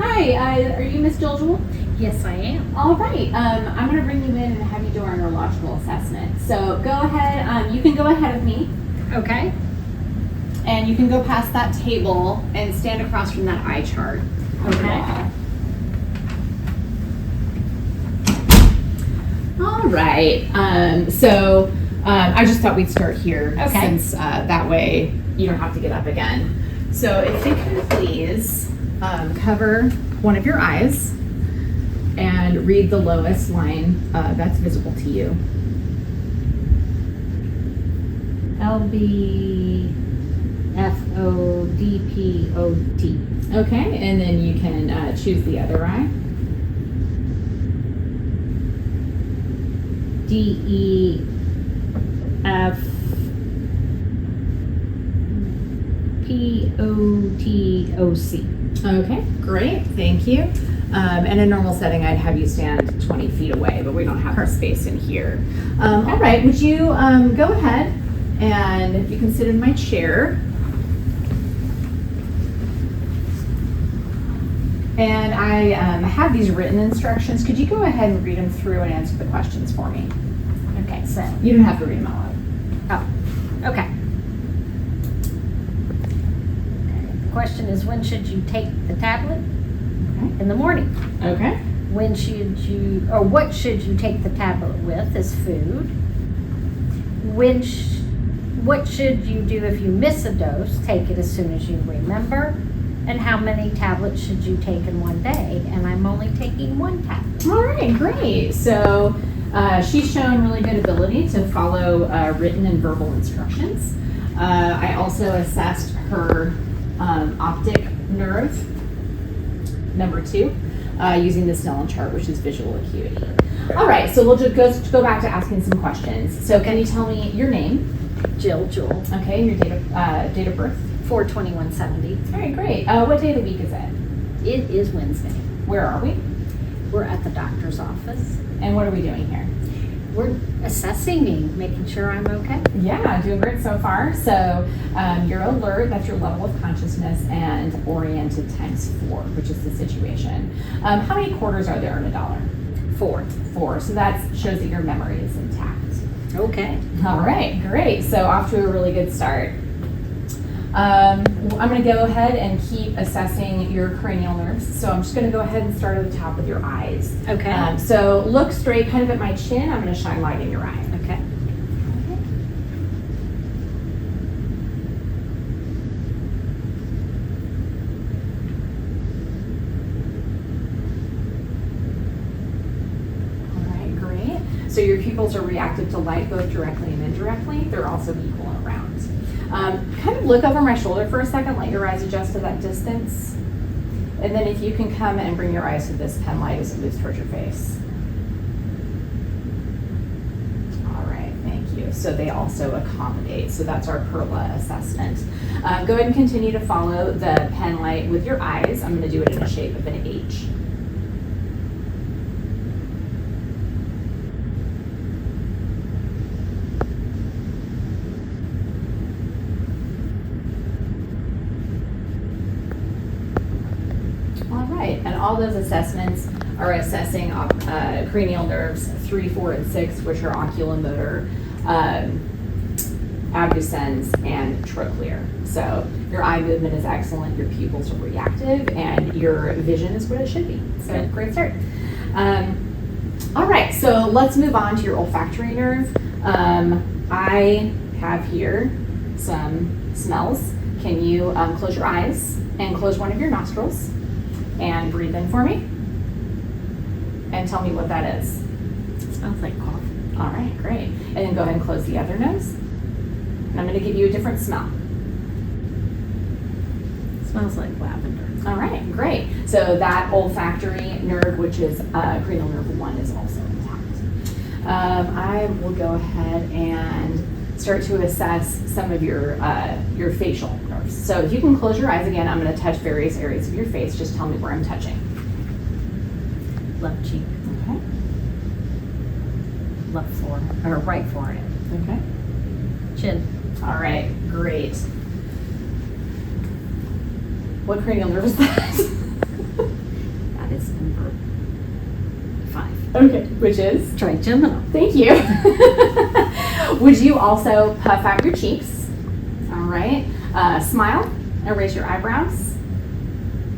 Hi, are you Miss Jewell? Yes, I am. All right, I'm going to bring you in and have you do our neurological assessment. So go ahead, you can go ahead of me. Okay. And you can go past that table and stand across from that eye chart. Okay. All right, I just thought we'd start here since that way you don't have to get up again. So if you could please cover one of your eyes and read the lowest line that's visible to you. LBFODPOT. Okay, and then you can choose the other eye. DEFPOTOC. Okay, great, thank you. In a normal setting, I'd have you stand 20 feet away, but we don't have the space in here. All right, would you go ahead and you can sit in my chair. And I have these written instructions. Could you go ahead and read them through and answer the questions for me? Okay, so. You don't have to read them out loud. Oh, okay. The question is, when should you take the tablet? Okay. In the morning. Okay. When should you, or what should you take the tablet with as food? What should you do if you miss a dose? Take it as soon as you remember. And how many tablets should you take in one day? And I'm only taking one tablet. All right, great. So she's shown really good ability to follow written and verbal instructions. I also assessed her optic nerve, number 2, using the Snellen chart, which is visual acuity. All right, so we'll just go back to asking some questions. So can you tell me your name? Jewell. Okay, and your date of birth? 4/21/70. All right, great. What day of the week is it? It is Wednesday. Where are we? We're at the doctor's office. And what are we doing here? We're assessing me, making sure I'm okay. Yeah, doing great so far. So you're alert, that's your level of consciousness, and oriented times 4, which is the situation. How many quarters are there in a dollar? 4. 4, so that shows that your memory is intact. Okay. All right, great. So off to a really good start. I'm going to go ahead and keep assessing your cranial nerves. So I'm just going to go ahead and start at the top with your eyes. Okay. So look straight kind of at my chin. I'm going to shine light in your eye. Okay. All right, great. So your pupils are reactive to light both directly and indirectly. They're also equal and round. Kind of look over my shoulder for a second, let your eyes adjust to that distance. And then if you can come and bring your eyes to this pen light as it moves towards your face. All right, thank you. So they also accommodate. So that's our PERLA assessment. Go ahead and continue to follow the pen light with your eyes. I'm going to do it in the shape of an H. And all those assessments are assessing cranial nerves 3, 4, and 6, which are oculomotor, abducens, and trochlear. So your eye movement is excellent, your pupils are reactive, and your vision is what it should be. So Good. Great start. All right, so let's move on to your olfactory nerve. I have here some smells. Can you close your eyes and close one of your nostrils? And breathe in for me. And tell me what that is. It smells like coffee. All right, great. And then go ahead and close the other nose. And I'm going to give you a different smell. It smells like lavender. All right, great. So that olfactory nerve, which is cranial nerve 1, is also intact. I will go ahead and start to assess some of your facial nerves. So if you can close your eyes again, I'm going to touch various areas of your face. Just tell me where I'm touching. Left cheek. Okay. Left forehead, or right forehead. Okay. Chin. All right, great. What cranial nerve is that? Okay, which is? Trigeminal. Thank you. Would you also puff out your cheeks? All right. Smile and raise your eyebrows.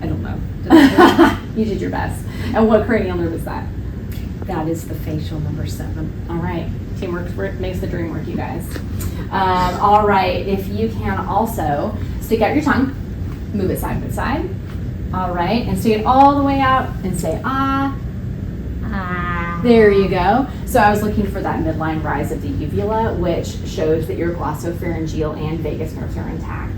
I don't know. Did I do You did your best. And what cranial nerve is that? it? That is the facial number 7. All right. Teamwork makes the dream work, you guys. All right. If you can also stick out your tongue, move it side by side. All right. And stick it all the way out and say, ah. There you go. So I was looking for that midline rise of the uvula, which shows that your glossopharyngeal and vagus nerves are intact.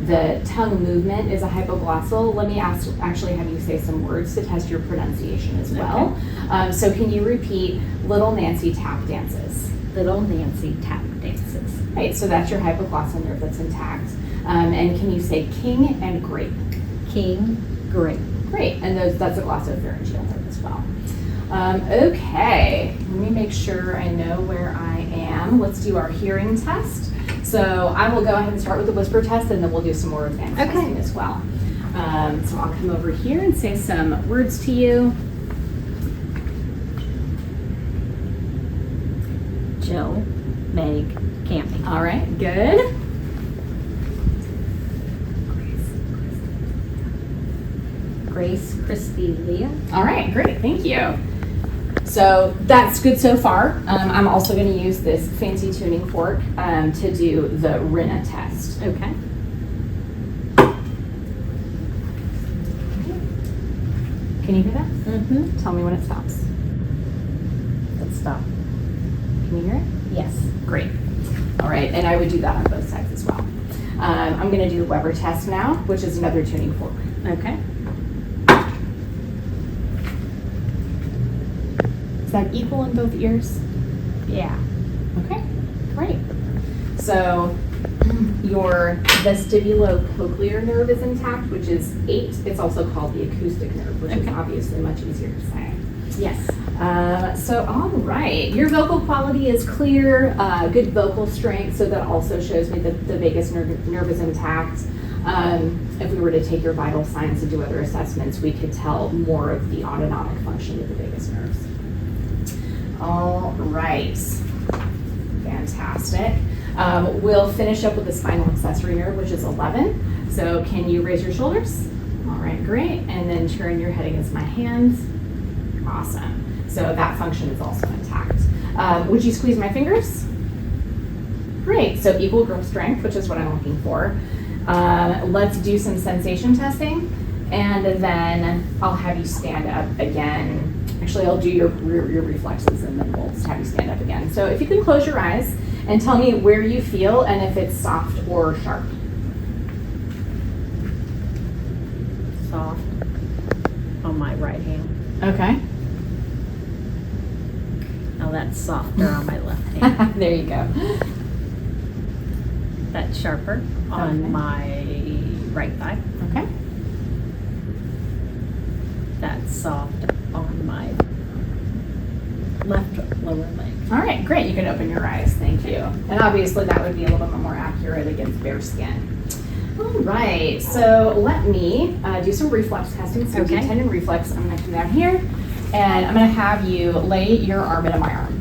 The tongue movement is a hypoglossal. Let me actually have you say some words to test your pronunciation as well. Okay. So can you repeat Little Nancy tap dances? Little Nancy tap dances. Right, so that's your hypoglossal nerve that's intact. And can you say king and grape? King, grape. Great, and that's a glossopharyngeal nerve as well. Okay, let me make sure I know where I am. Let's do our hearing test. So I will go ahead and start with the whisper test, and then we'll do some more advanced testing as well. So I'll come over here and say some words to you. Jill, Meg, Camping. All right, good. Grace, Christy, Leah. All right, great, thank you. So that's good so far. I'm also going to use this fancy tuning fork to do the RINA test. Okay. Can you hear that? Mm-hmm. Tell me when it stops. Let's stop. Can you hear it? Yes. Great. All right, and I would do that on both sides as well. I'm going to do Weber test now, which is another tuning fork. Okay. Is that equal in both ears? Yeah. Okay, great. So your vestibulocochlear nerve is intact, which is 8. It's also called the acoustic nerve, which is obviously much easier to say. Yes. So all right, your vocal quality is clear, good vocal strength, so that also shows me that the vagus nerve is intact. If we were to take your vital signs and do other assessments, we could tell more of the autonomic function of the vagus nerves. All right, fantastic. We'll finish up with the spinal accessory nerve, which is 11. So can you raise your shoulders? All right, great. And then turn your head against my hands. Awesome. So that function is also intact. Would you squeeze my fingers? Great, so equal grip strength, which is what I'm looking for. Let's do some sensation testing, and then I'll have you stand up again. Actually, I'll do your reflexes, and then we'll just have you stand up again. So if you can close your eyes and tell me where you feel and if it's soft or sharp. Soft on my right hand. Okay. Oh, that's softer on my left hand. There you go. That's sharper on Okay. my right thigh. Okay. That's soft on my left lower leg. All right, great. You can open your eyes. Thank you. And obviously that would be a little bit more accurate against bare skin. All right, so let me do some reflex testing. So Okay. tendon reflex. I'm going to come down here, and I'm going to have you lay your arm into my arm.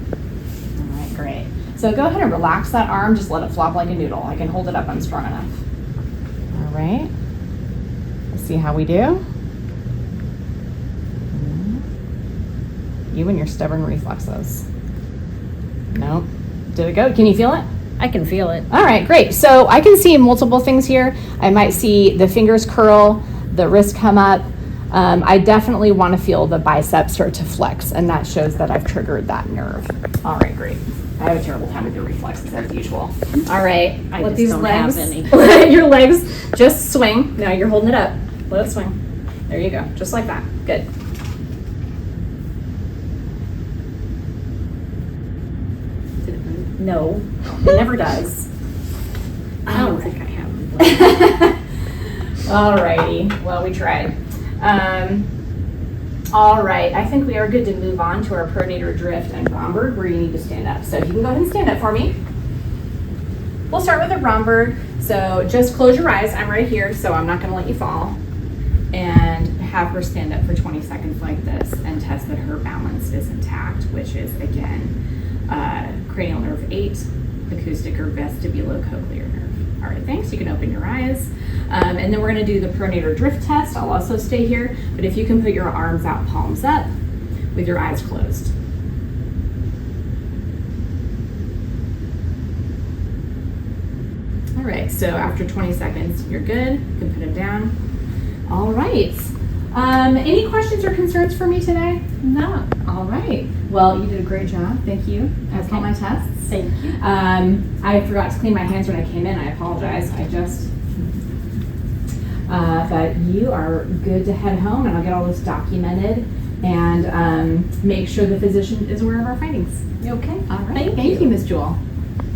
All right, great. So go ahead and relax that arm. Just let it flop like a noodle. I can hold it up. I'm strong enough. All right. Let's see how we do. You and your stubborn reflexes. Nope. Did it go? Can you feel it? I can feel it. All right, great. So I can see multiple things here. I might see the fingers curl, the wrist come up. I definitely want to feel the biceps start to flex, and that shows that I've triggered that nerve. All right, great. I have a terrible time with your reflexes as usual. All right, I let just these don't legs, have any. let your legs just swing. Now you're holding it up. Let it swing. There you go, just like that. Good. No, it never does. I don't think I have. All righty. Well, we tried. All right. I think we are good to move on to our pronator drift and Romberg, where you need to stand up. So if you can go ahead and stand up for me. We'll start with a Romberg. So just close your eyes. I'm right here, so I'm not going to let you fall. And have her stand up for 20 seconds like this and test that her balance is intact, which is again cranial nerve 8, acoustic or vestibulocochlear nerve. All right, thanks. You can open your eyes. And then we're going to do the pronator drift test. I'll also stay here, but if you can put your arms out, palms up, with your eyes closed. All right, so after 20 seconds, you're good. You can put them down. All right. Any questions or concerns for me today? No. All right. Well, you did a great job. Thank you. That's all my tests. Thank you. I forgot to clean my hands when I came in. I apologize. But you are good to head home, and I'll get all this documented and make sure the physician is aware of our findings. Okay. All right. Thank you. Ms. Jewell.